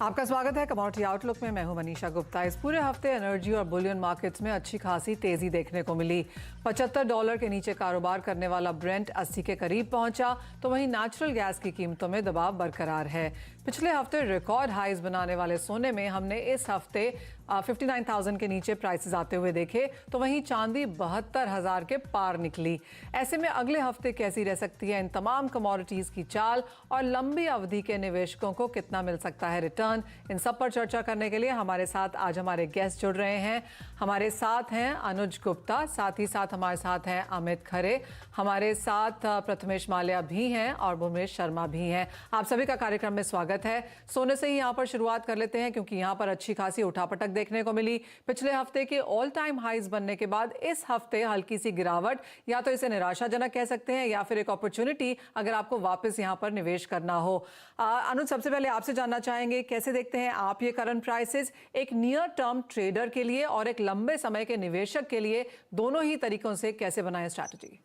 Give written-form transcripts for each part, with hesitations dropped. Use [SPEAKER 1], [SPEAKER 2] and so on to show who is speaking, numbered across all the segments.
[SPEAKER 1] आपका स्वागत है कमोडिटी आउटलुक में। मैं हूं मनीषा गुप्ता। इस पूरे हफ्ते एनर्जी और बुलियन मार्केट्स में अच्छी खासी तेजी देखने को मिली। $75 के नीचे कारोबार करने वाला ब्रेंट 80 के करीब पहुंचा, तो वहीं नेचुरल गैस की कीमतों में दबाव बरकरार है। पिछले हफ्ते रिकॉर्ड हाइज बनाने वाले सोने में हमने इस हफ्ते 59,000 के नीचे प्राइसेस आते हुए देखे, तो वहीं चांदी 72,000 के पार निकली। ऐसे में अगले हफ्ते कैसी रह सकती है इन तमाम कमोडिटीज की चाल और लंबी अवधि के निवेशकों को कितना मिल सकता है रिटर्न, इन सब पर चर्चा करने के लिए हमारे साथ आज हमारे गेस्ट जुड़ रहे हैं। हमारे साथ हैं अनुज गुप्ता, साथ ही साथ हमारे साथ हैं अमित खरे, हमारे साथ प्रथमेश माल्या भी हैं और भूमेश शर्मा भी हैं। आप सभी का कार्यक्रम में स्वागत है। सोने से ही यहाँ पर शुरुआत कर लेते हैं क्योंकि यहाँ पर अच्छी खासी उठापटक देखने को मिली। पिछले हफ्ते के ऑल टाइम हाइज बनने के बाद इस हफ्ते हल्की सी गिरावट, या तो इसे निराशाजनक कह सकते हैं या फिर एक अपॉर्चुनिटी अगर आपको वापस यहाँ पर निवेश करना हो। अनुज, सबसे पहले आपसे जानना चाहेंगे कैसे देखते हैं आप ये करंट प्राइसेस एक नियर टर्म ट्रेडर के लिए और एक लंबे समय के निवेशक के लिए, दोनों ही तरीकों से कैसे बनाएं strategy?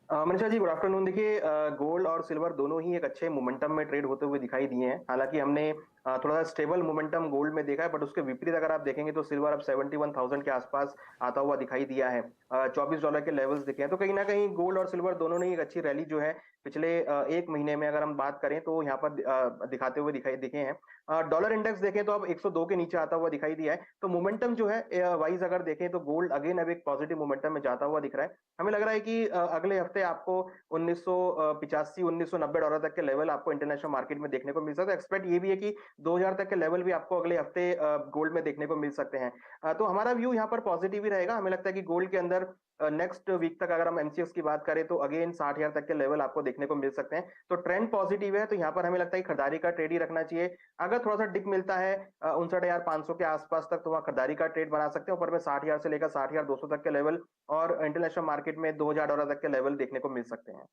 [SPEAKER 2] Manisha ji, good afternoon. देखिए, गोल्ड और सिल्वर दोनों ही एक अच्छे मोमेंटम में ट्रेड होते हुए दिखाई दिए हैं। हालांकि हमने थोड़ा सा स्टेबल मोमेंटम गोल्ड में देखा है, बट उसके विपरीत अगर आप देखेंगे तो सिल्वर अब 71,000 के आसपास आता हुआ दिखाई दिया है। $24 के लेवल्स दिखे हैं, तो कहीं ना कहीं गोल्ड और सिल्वर दोनों ने एक अच्छी रैली जो है पिछले एक महीने में अगर हम बात करें तो यहाँ पर दिखाते हुए दिखे हैं। डॉलर इंडेक्स देखें तो अब 102 के नीचे आता हुआ दिखाई दिया है। तो मोमेंटम जो है वाइज अगर देखें तो गोल्ड अगेन अब एक पॉजिटिव मोमेंटम में जाता हुआ दिख रहा है। हमें लग रहा है कि अगले हफ्ते आपको 1985 $1990 तक के लेवल आपको इंटरनेशनल मार्केट में देखने को मिल सकता है। एक्सपेक्ट ये भी है कि 2000 तक के लेवल भी आपको अगले हफ्ते गोल्ड में देखने को मिल सकते हैं। तो हमारा व्यू यहाँ पर पॉजिटिव ही रहेगा। हमें लगता है कि गोल्ड के अंदर नेक्स्ट वीक तक अगर हम एमसीएक्स की बात करें तो अगेन 60,000 तक के लेवल आपको देखने को मिल सकते हैं। तो ट्रेंड पॉजिटिव है, तो यहाँ पर हमें लगता है कि खरीदारी का ट्रेड ही रखना चाहिए। अगर थोड़ा सा डिप मिलता है 59,500 के आसपास तक, तो वहाँ खरीदारी का ट्रेड बना सकते हैं। ऊपर में 60,000 से लेकर 60,200 तक के लेवल और इंटरनेशनल मार्केट में $2,000 तक के लेवल देखने को मिल सकते हैं।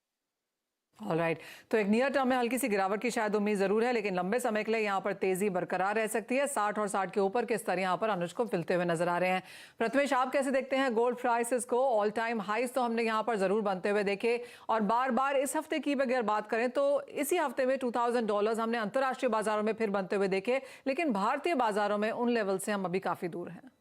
[SPEAKER 1] ऑलराइट, तो एक नियर टर्म में हल्की सी गिरावट की शायद उम्मीद जरूर है, लेकिन लंबे समय के लिए यहाँ पर तेजी बरकरार रह सकती है। 60 और 60 के ऊपर के स्तर यहाँ पर अनुज को मिलते हुए नजर आ रहे हैं। प्रथमेश, आप कैसे देखते हैं गोल्ड प्राइसेस को? ऑल टाइम हाइज तो हमने यहाँ पर जरूर बनते हुए देखे और बार बार इस हफ्ते की अगर बात करें तो इसी हफ्ते में $2,000 हमने अंतर्राष्ट्रीय बाजारों में फिर बनते हुए देखे, लेकिन भारतीय बाजारों में उन लेवल से हम अभी काफी दूर हैं।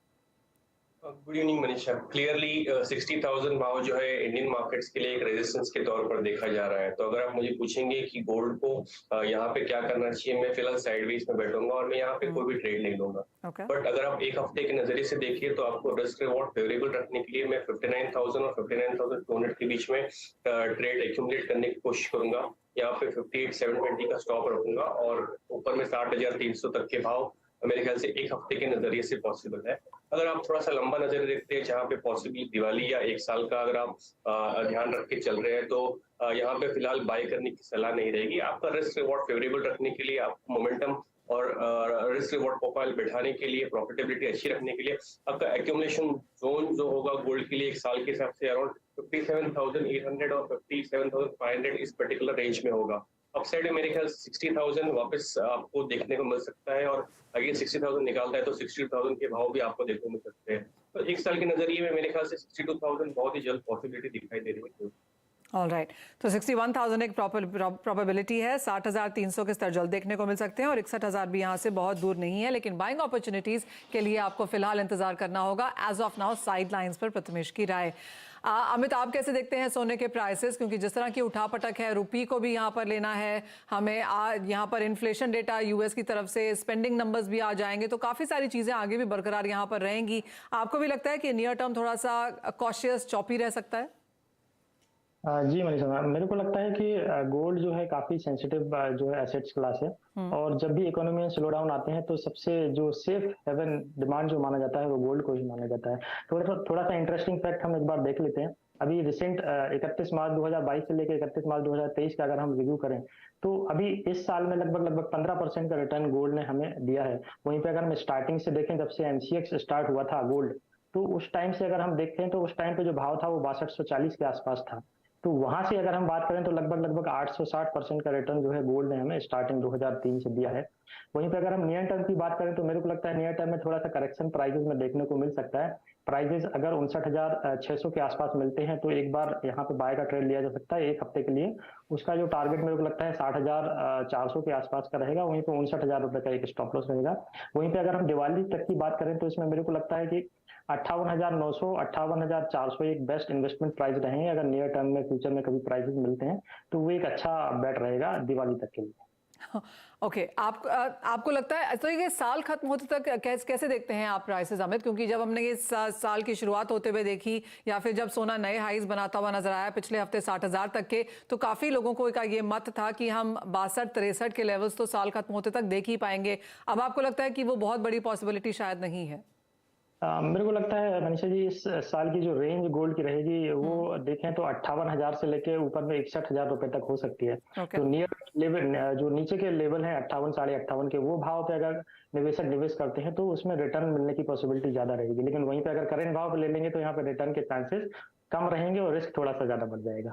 [SPEAKER 3] Good evening Manisha. क्लियरली 60,000 भाव जो है इंडियन मार्केट्स के लिए एक रेजिस्टेंस के तौर पर देखा जा रहा है। तो अगर आप मुझे पूछेंगे कि गोल्ड को यहाँ पे क्या करना चाहिए, मैं फिलहाल साइडवेज में बैठूंगा और मैं यहाँ पे कोई भी ट्रेड नहीं लूंगा। बट अगर आप एक हफ्ते के नजरिए से देखिए तो आपको रिस्क रिवॉर्ड फेवरेबल रखने के लिए मैं 59,000 और 59,200 के बीच में ट्रेड एक्यूमुलेट करने की कोशिश करूंगा। यहाँ पे 58,720 का स्टॉप रखूंगा और ऊपर में 60,300 तक के भाव मेरे ख्याल से एक हफ्ते के नजरिए से पॉसिबल है। अगर आप थोड़ा सा लंबा नजर देखते हैं, जहाँ पे पॉसिबली दिवाली या एक साल का अगर आप ध्यान रख के चल रहे हैं, तो यहाँ पे फिलहाल बाय करने की सलाह नहीं रहेगी। आपका रिस्क रिवॉर्ड फेवरेबल रखने के लिए, आपको मोमेंटम और रिस्क रिवॉर्ड प्रोफाइल बैठाने के लिए, प्रॉफिटेबिलिटी अच्छी रखने के लिए आपका एक्यूमुलेशन जोन जो होगा गोल्ड के लिए एक साल के हिसाब से अराउंड 57,800 और 57,500 इस पर्टिकुलर रेंज में होगा। अपसाइड में मेरे ख्याल 60,000 वापस आपको देखने को मिल सकता है और अगर 60,000 निकालता है तो 60,000 के भाव भी आपको देखने को मिल सकते हैं। तो एक साल के नजरिए में मेरे ख्याल से 62,000 बहुत ही जल्द पॉसिबिलिटी दिखाई दे रही है।
[SPEAKER 1] ऑलराइट, तो 61,000 एक प्रोबेबिलिटी है। 60,300 के स्तर जल्द देखने को मिल सकते हैं और 61,000 भी यहाँ से बहुत दूर नहीं है, लेकिन बाइंग अपॉर्चुनिटीज के लिए आपको फिलहाल इंतजार करना होगा। As of now side lines पर प्रथमेश की राय। अमित, आप कैसे देखते हैं सोने के प्राइसेस? क्योंकि जिस तरह की उठापटक है, रुपी को भी यहाँ पर लेना है हमें, यहाँ पर इन्फ्लेशन डेटा यूएस की तरफ से, स्पेंडिंग नंबर्स भी आ जाएंगे, तो काफ़ी सारी चीज़ें आगे भी बरकरार यहाँ पर रहेंगी। आपको भी लगता है कि नियर टर्म थोड़ा सा कॉशियस, चॉपी रह सकता है?
[SPEAKER 4] जी मनीषा, मेरे को लगता है कि गोल्ड जो है काफी सेंसिटिव जो है एसेट्स क्लास है और जब भी इकोनॉमी में स्लो डाउन आते हैं तो सबसे जो सेफ हेवन डिमांड जो माना जाता है वो गोल्ड को ही माना जाता है। थोड़ा सा इंटरेस्टिंग फैक्ट हम एक बार देख लेते हैं। अभी रिसेंट 31 मार्च 2022 से लेकर 31 मार्च 2023 का अगर हम रिव्यू करें तो अभी इस साल में लगभग 15% का रिटर्न गोल्ड ने हमें दिया है। वहीं पे अगर हम स्टार्टिंग से देखें, जब से एमसीएक्स स्टार्ट हुआ था गोल्ड, तो उस टाइम से अगर हम देखते हैं तो उस टाइम पे जो भाव था वो 6240 के आसपास था। तो वहां से अगर हम बात करें तो लगभग 860% का रिटर्न जो है गोल्ड ने हमें स्टार्टिंग 2003 से दिया है। वहीं पर अगर हम नियर टर्म की बात करें तो मेरे को लगता है नियर टर्म में थोड़ा सा करेक्शन प्राइसेस में देखने को मिल सकता है। प्राइजेस अगर 59,600 के आसपास मिलते हैं तो एक बार यहाँ पे बाय का ट्रेड लिया जा सकता है एक हफ्ते के लिए। उसका जो टारगेट मेरे को लगता है 60,400 के आसपास का रहेगा, वहीं पे 59,000 रुपए का एक स्टॉप लॉस रहेगा। वहीं पे अगर हम दिवाली तक की बात करें तो इसमें मेरे को लगता है कि 58,900 58,400 एक बेस्ट इन्वेस्टमेंट प्राइस रहेंगे। अगर नियर टर्म में फ्यूचर में कभी प्राइसेस मिलते हैं तो वो एक अच्छा बेट रहेगा दिवाली तक के लिए।
[SPEAKER 1] ओके, आपको लगता है तो ये साल खत्म होते तक कैसे देखते हैं आप प्राइसेस अमित? क्योंकि जब हमने ये साल की शुरुआत होते हुए देखी या फिर जब सोना नए हाईज बनाता हुआ नजर आया पिछले हफ्ते 60,000 तक के, तो काफी लोगों को का ये मत था कि हम 62-63 के लेवल्स तो साल खत्म होते तक देख ही पाएंगे। अब आपको लगता है कि वो बहुत बड़ी पॉसिबिलिटी शायद नहीं है?
[SPEAKER 4] मेरे को लगता है मनीषा जी इस साल की जो रेंज गोल्ड की रहेगी वो देखें तो 58,000 से लेके ऊपर में 61,000 रुपए तक हो सकती है। तो नियर लेवल जो नीचे के लेवल है 58 58.5 के वो भाव पे अगर निवेशक निवेश करते हैं तो उसमें रिटर्न मिलने की पॉसिबिलिटी ज्यादा रहेगी। लेकिन वहीं पे अगर करंट भाव पे ले लेंगे तो यहाँ पे रिटर्न के चांसेस कम रहेंगे और रिस्क थोड़ा सा ज्यादा बढ़ जाएगा।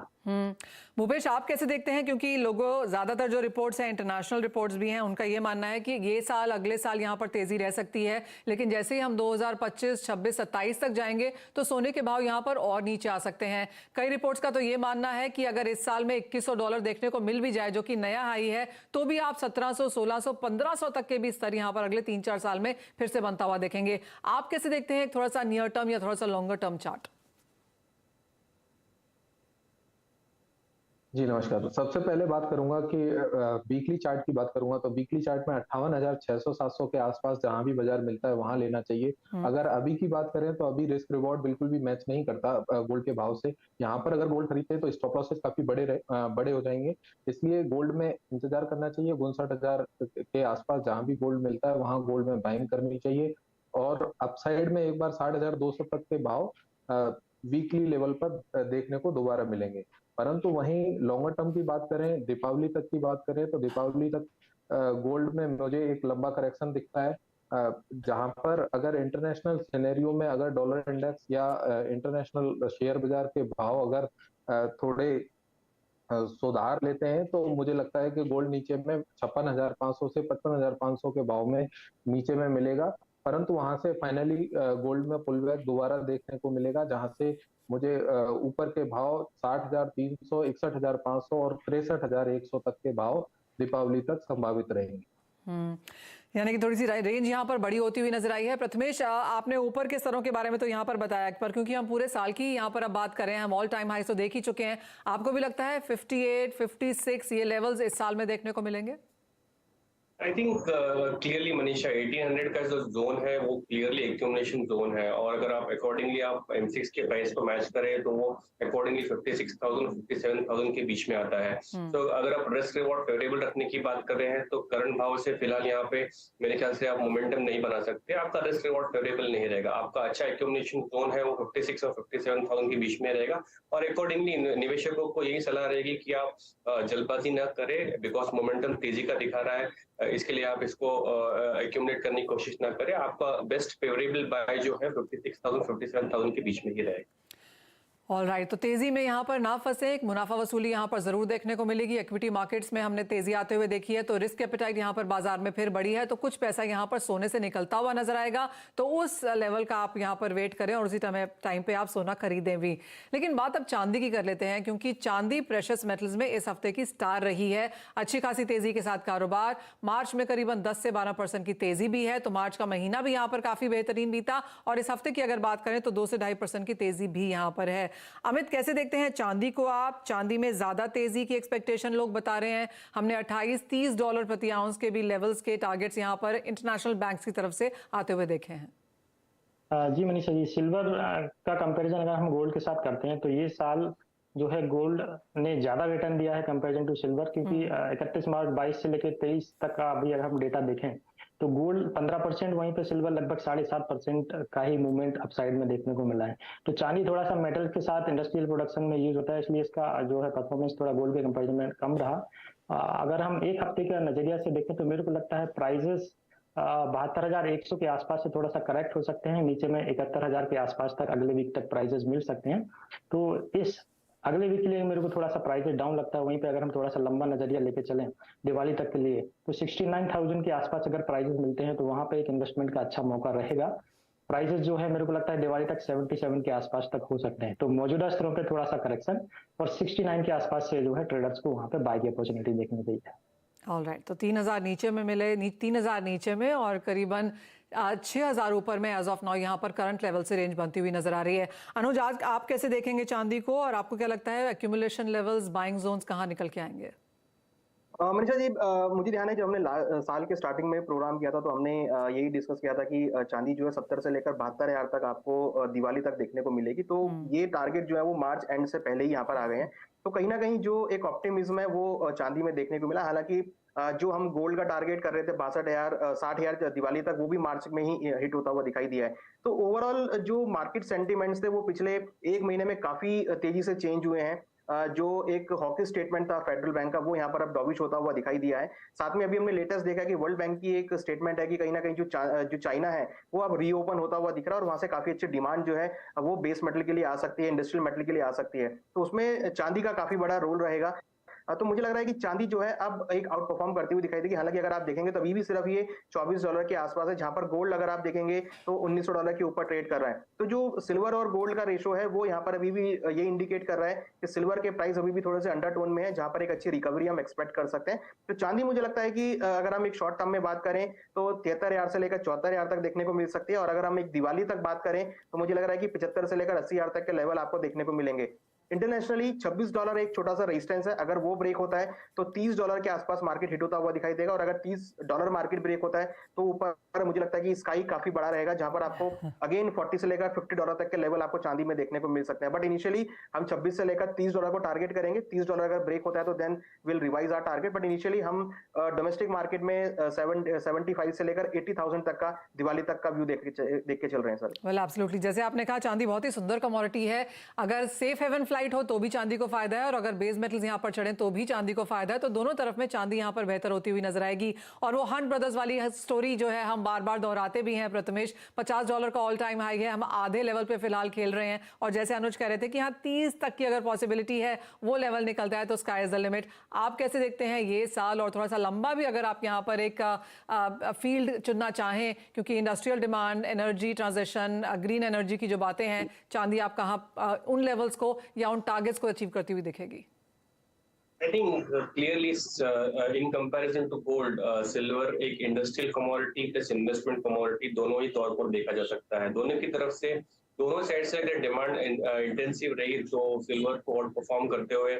[SPEAKER 1] भूपेश, आप कैसे देखते हैं? क्योंकि लोगों ज्यादातर जो रिपोर्ट्स हैं, इंटरनेशनल रिपोर्ट्स भी हैं, उनका ये मानना है कि ये साल अगले साल यहाँ पर तेजी रह सकती है, लेकिन जैसे ही हम 2025, 26, 27 तक जाएंगे तो सोने के भाव यहाँ पर और नीचे आ सकते हैं। कई रिपोर्ट्स का तो ये मानना है कि अगर इस साल में $2100 देखने को मिल भी जाए जो कि नया हाई है, तो भी आप 1700, 1600, 1500 तक के भी स्तर यहाँ पर अगले 3-4 साल में फिर से बनता हुआ देखेंगे। आप कैसे देखते हैं थोड़ा सा नियर टर्म या थोड़ा सा लॉन्गर टर्म चार्ट?
[SPEAKER 5] जी नमस्कार। सबसे पहले बात करूंगा कि वीकली चार्ट की बात करूंगा तो वीकली चार्ट में 58,600-700 के आसपास जहां भी बाजार मिलता है वहां लेना चाहिए। अगर अभी की बात करें तो अभी रिस्क रिवॉर्ड बिल्कुल भी मैच नहीं करता गोल्ड के भाव से। यहाँ पर अगर गोल्ड खरीदते हैं तो स्टॉप लॉसेस काफी बड़े हो जाएंगे, इसलिए गोल्ड में इंतजार करना चाहिए। 59,000 के आसपास जहां भी गोल्ड मिलता है वहां गोल्ड में बाइंग करनी चाहिए। और अपसाइड में एक बार 60,200 तक के भाव वीकली लेवल पर देखने को दोबारा मिलेंगे। परंतु वहीं लॉन्गर टर्म की बात करें, दीपावली तक की बात करें तो दीपावली तक गोल्ड में मुझे एक लंबा करेक्शन दिखता है, जहां पर अगर इंटरनेशनल सिनेरियो में अगर डॉलर इंडेक्स या इंटरनेशनल शेयर बाजार के भाव अगर थोड़े सुधार लेते हैं तो मुझे लगता है कि गोल्ड नीचे में 56,500 से 55,500 के भाव में नीचे में मिलेगा। परंतु वहां से फाइनली गोल्ड में पुल बैक दोबारा देखने को मिलेगा, जहां से मुझे ऊपर के भाव 60,300, 61,500 और 63,100 तक के भाव दीपावली तक संभावित रहेंगे।
[SPEAKER 1] यानी कि थोड़ी सी रेंज यहाँ पर बड़ी होती हुई नजर आई है। प्रथमेश, आपने ऊपर के स्तरों के बारे में तो यहाँ पर बताया, पर क्योंकि हम पूरे साल की यहाँ पर अब बात करें, हम ऑल टाइम हाई तो देख ही चुके हैं, आपको भी लगता है 58, 56 ये लेवल्स इस साल में देखने को मिलेंगे?
[SPEAKER 3] आई थिंक क्लियरली मनीषा 1800 का जो जोन है वो क्लियरली एक्यूमुलेशन जोन है, और अगर आप अकॉर्डिंगली आप M6 के प्राइस को मैच करें तो वो अकॉर्डिंगली 56,000 57,000 के बीच में आता है। तो अगर आप रिस्क रिवॉर्ड फेवरेबल रखने की बात कर रहे हैं तो करंट भाव से फिलहाल यहाँ पे मेरे ख्याल से आप मोमेंटम नहीं बना सकते, आपका रिस्क रिवॉर्ड फेवरेबल नहीं रहेगा। आपका अच्छा एक्यूमुलेशन जोन है वो 56 और 57,000 के बीच में रहेगा, और अकॉर्डिंगली निवेशकों को यही सलाह रहेगी कि आप जल्दबाजी न करें, बिकॉज मोमेंटम तेजी का दिखा रहा है, इसके लिए आप इसको एक्यूमुलेट करने की कोशिश ना करें। आपका बेस्ट फेवरेबल बाय जो है 56,000 57,000 के बीच में ही रहेगा।
[SPEAKER 1] ऑल राइट, तो तेजी में यहाँ पर ना फंसे, एक मुनाफा वसूली यहाँ पर जरूर देखने को मिलेगी। इक्विटी मार्केट्स में हमने तेजी आते हुए देखी है तो रिस्क एपेटाइट यहाँ पर बाजार में फिर बढ़ी है, तो कुछ पैसा यहाँ पर सोने से निकलता हुआ नजर आएगा, तो उस लेवल का आप यहाँ पर वेट करें और उसी टाइम पे आप सोना खरीदें भी। लेकिन बात अब चांदी की कर लेते हैं, क्योंकि चांदी प्रेशियस मेटल्स में इस हफ्ते की स्टार रही है। अच्छी खासी तेजी के साथ कारोबार, मार्च में करीबन 10 से 12% की तेजी भी है, तो मार्च का महीना भी यहाँ पर काफी बेहतरीन बीता, और इस हफ्ते की अगर बात करें तो 2 से 2.5% की तेजी भी यहाँ पर है। अमित, कैसे देखते हैं चांदी को आप? चांदी में ज्यादा तेजी की एक्सपेक्टेशन लोग बता रहे हैं। हमने $28-30 प्रति आउंस के भी लेवल्स के टारगेट्स यहाँ पर इंटरनेशनल बैंक्स की तरफ से आते हुए देखे हैं।
[SPEAKER 4] जी मनीषा जी, सिल्वर का कंपैरिजन अगर हम गोल्ड के साथ करते हैं तो ये साल जो है गोल्ड ने ज्यादा रिटर्न दिया है कंपैरिजन टू सिल्वर, क्योंकि 31 मार्च 22 से लेकर 23 तक का अभी अगर हम डेटा देखें तो गोल्ड 15%, वहीं पे सिल्वर लगभग 7.5% का ही मूवमेंट अपसाइड में देखने को मिला है। तो चांदी थोड़ा सा मेटल के साथ इंडस्ट्रियल प्रोडक्शन में यूज होता है, इसलिए इसका जो है परफॉर्मेंस थोड़ा गोल्ड के कंपैरिजन में कम रहा। अगर हम एक हफ्ते के नजरिया से देखें तो मेरे को लगता है प्राइजेस 72,100 के आसपास से थोड़ा सा करेक्ट हो सकते हैं, नीचे में 71,000 के आसपास तक अगले वीक तक प्राइजेस मिल सकते हैं। तो इस अगले वीक के लिए मेरे को थोड़ा सा प्राइसेस डाउन लगता है। वहीं पे अगर हम थोड़ा सा लंबा नजरिया लेके चलें दिवाली तक के लिए तो 69,000 के आसपास अगर प्राइसेस मिलते हैं तो वहां पे एक इन्वेस्टमेंट का अच्छा मौका रहेगा। प्राइसेस जो है मेरे को लगता है दिवाली तक 77 के आसपास तक हो सकते हैं। तो मौजूदा स्तरों पे थोड़ा सा करेक्शन और 69 के आसपास से जो है ट्रेडर्स को वहां पे बाय की अपॉर्चुनिटी देखने को चाहिए।
[SPEAKER 1] ऑलराइट, तो 3000 नीचे में मिले, 3000 नीचे में और करीबन 6000 ऊपर में एज ऑफ नाउ यहाँ पर करंट लेवल से रेंज बनती हुई नजर आ रही है। अनुज, आज आप कैसे देखेंगे चांदी को और आपको क्या लगता है एक्यूमुलेशन लेवल्स, बाइंग जोन्स कहाँ निकल के आएंगे?
[SPEAKER 2] मनीषा जी, मुझे ध्यान है जब हमने साल के स्टार्टिंग में प्रोग्राम किया था तो हमने यही डिस्कस किया था कि चांदी जो है 70 से लेकर 72,000 तक आपको दिवाली तक देखने को मिलेगी। तो ये टारगेट जो है वो मार्च एंड से पहले ही यहाँ पर आ गए हैं। तो कहीं ना कहीं जो एक ऑप्टिमिज्म है वो चांदी में देखने को मिला। हालांकि जो हम गोल्ड का टारगेट कर रहे थे 62,000 60,000 दिवाली तक, वो भी मार्च में ही हिट होता हुआ दिखाई दिया है। तो ओवरऑल जो मार्केट सेंटिमेंट्स थे वो पिछले एक महीने में काफी तेजी से चेंज हुए हैं। जो एक हॉकी स्टेटमेंट था फेडरल बैंक का, वो यहाँ पर अब डॉविश होता हुआ दिखाई दिया है। साथ में अभी हमने लेटेस्ट देखा कि वर्ल्ड बैंक की एक स्टेटमेंट है कि कहीं ना कहीं जो चाइना है वो अब रीओपन होता हुआ दिख रहा है और वहां से काफी अच्छी डिमांड जो है वो बेस मेटल के लिए आ सकती है, इंडस्ट्रियल मेटल के लिए आ सकती है। तो उसमें चांदी का काफी बड़ा रोल रहेगा। तो मुझे लग रहा है कि चांदी जो है अब एक आउट परफॉर्म करती हुई दिखाई देगी। हालांकि अगर आप देखेंगे तो अभी भी सिर्फ ये $24 के आसपास है, जहां पर गोल्ड अगर आप देखेंगे तो $1900 के ऊपर ट्रेड कर रहा है। तो जो सिल्वर और गोल्ड का रेशो है वो यहाँ पर अभी भी ये इंडिकेट कर रहा है कि सिल्वर के प्राइस अभी भी थोड़े से अंडरटोन में है, जहां पर एक अच्छी रिकवरी हम एक्सपेक्ट कर सकते हैं। तो चांदी मुझे लगता है कि अगर हम एक शॉर्ट टर्म में बात करें तो 73,000 से लेकर 74,000 तक देखने को मिल सकती है। और अगर हम एक दिवाली तक बात करें तो मुझे लग रहा है कि 75 से लेकर 80,000 तक के लेवल आपको देखने को मिलेंगे। इंटरनेशनली $26 एक छोटा सा रेजिस्टेंस है, अगर वो ब्रेक होता है तो $30 के आसपास मार्केट हिट होता हुआ दिखाई देगा। और अगर $30 मार्केट ब्रेक होता है तो ऊपर मुझे लगता है कि स्काई काफी बड़ा रहेगा, जहां पर आपको अगेन 40 से लेकर $50 तक के लेवल आपको चांदी में देखने को मिल सकते हैं। बट इनिशियली हम 26 से लेकर $30 को टारगेट करेंगे। $30 अगर ब्रेक होता है तो then will revise our target. But initially हम डोमेस्टिक मार्केट में 75 से लेकर 80,000 तक का दिवाली तक का व्यू देख के चल रहे हैं सर।
[SPEAKER 1] वेल एब्सोल्युटली, जैसे आपने कहा चांदी बहुत ही सुंदर कमोडिटी है। अगर सेफ हेवन फ्लाइट हो तो भी चांदी को फायदा है और अगर बेस मेटल्स यहाँ पर चढ़े तो भी चांदी को फायदा है। तो दोनों तरफ में चांदी यहाँ पर बेहतर होती हुई नजर आएगी। और वो हंट ब्रदर्स वाली स्टोरी जो है हम बार बार दोहराते भी हैं प्रथमेश, $50 का ऑल टाइम हाई है, हम आधे लेवल पे फिलहाल खेल रहे हैं। और जैसे अनुज कह रहे थे कि हाँ 30 तक की अगर पॉसिबिलिटी है वो लेवल निकलता है तो स्काई इज द लिमिट। आप कैसे देखते हैं ये साल और थोड़ा सा लंबा भी, अगर आप यहाँ पर एक फील्ड चुनना चाहें, क्योंकि industrial demand, energy transition, green energy की जो बातें हैं, चांदी आप कहाँ उन लेवल्स को या उन टारगेट्स को अचीव करती हुई दिखेगी?
[SPEAKER 3] I think clearly in comparison to gold, silver एक industrial commodity plus investment commodity दोनों ही तौर पर देखा जा सकता है। दोनों की तरफ से, दोनों साइड से अगर डिमांड इंटेंसिव रही तो सिल्वर को आउट परफॉर्म करते हुए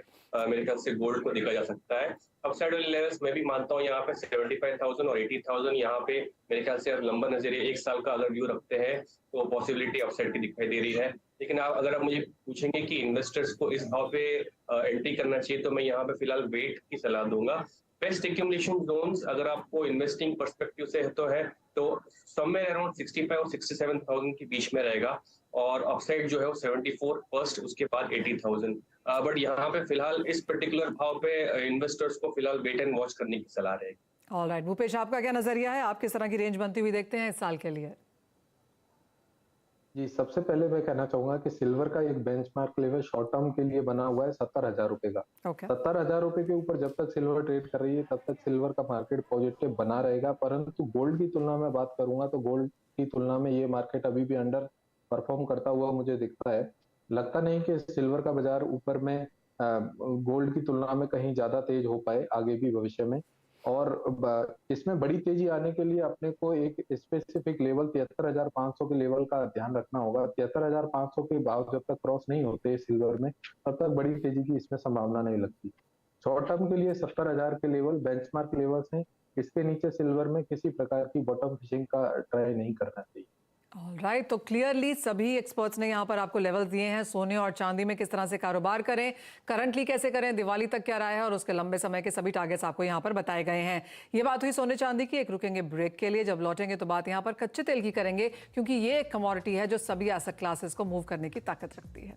[SPEAKER 3] मेरे ख्याल से गोल्ड को देखा जा सकता है। अपसाइड वाले लेवल्स मैं भी मानता हूँ यहाँ पे 75,000 और 80,000 यहाँ पे मेरे ख्याल से लंबा नजरिए एक साल का अगर व्यू रखते हैं तो पॉसिबिलिटी अपसाइड की दिखाई दे रही है। लेकिन अगर आप मुझे पूछेंगे कि इन्वेस्टर्स को इस भाव पे एंट्री करना चाहिए तो मैं यहाँ पे फिलहाल वेट की सलाह दूंगा। बेस्ट एक्यूमुलेशन जोन्स अगर आपको इन्वेस्टिंग पर्सपेक्टिव से तो समवेयर अराउंड 65 और 67,000 के बीच में रहेगा और अपसाइड जो है वो 74 फर्स्ट, उसके बाद 80,000। बट यहाँ पे फिलहाल इस पर्टिकुलर भाव पे इन्वेस्टर्स को फिलहाल वेट एंड वॉच करने की सलाह रहेगी।
[SPEAKER 1] ऑलराइट, भूपेश आपका क्या नजरिया है? आप किस तरह की रेंज बनती हुई देखते हैं इस साल के लिए?
[SPEAKER 5] जी, सबसे पहले मैं कहना चाहूंगा कि सिल्वर का एक बेंचमार्क लेवल शॉर्ट टर्म के लिए बना हुआ है 70,000 रुपए का। 70,000 रुपए के ऊपर जब तक सिल्वर ट्रेड कर रही है तब तक सिल्वर का मार्केट पॉजिटिव बना रहेगा। परंतु गोल्ड की तुलना में बात करूंगा तो गोल्ड की तुलना में ये मार्केट अभी भी अंडर परफॉर्म करता हुआ मुझे दिखता है। लगता नहीं कि सिल्वर का बाजार ऊपर में गोल्ड की तुलना में कहीं ज्यादा तेज हो पाए आगे भी भविष्य में। और इसमें बड़ी तेजी आने के लिए अपने को एक स्पेसिफिक लेवल 73,500 के लेवल का ध्यान रखना होगा। 73,500 के भाव जब तक क्रॉस नहीं होते सिल्वर में तब तक बड़ी तेजी की इसमें संभावना नहीं लगती। शॉर्ट टर्म के लिए 70,000 के लेवल बेंचमार्क लेवल्स हैं। इसके नीचे सिल्वर में किसी प्रकार की बॉटम फिशिंग का ट्राई नहीं करना चाहिए।
[SPEAKER 1] ऑलराइट, तो क्लियरली सभी एक्सपर्ट्स ने यहाँ पर आपको लेवल दिए हैं। सोने और चांदी में किस तरह से कारोबार करें, करंटली कैसे करें, दिवाली तक क्या राय है और उसके लंबे समय के सभी टारगेट्स आपको यहाँ पर बताए गए हैं। ये बात हुई सोने चांदी की। एक रुकेंगे ब्रेक के लिए, जब लौटेंगे तो बात यहाँ पर कच्चे तेल की करेंगे, क्योंकि ये एक कमोडिटी है जो सभी एसेट क्लासेस को मूव करने की ताकत रखती है।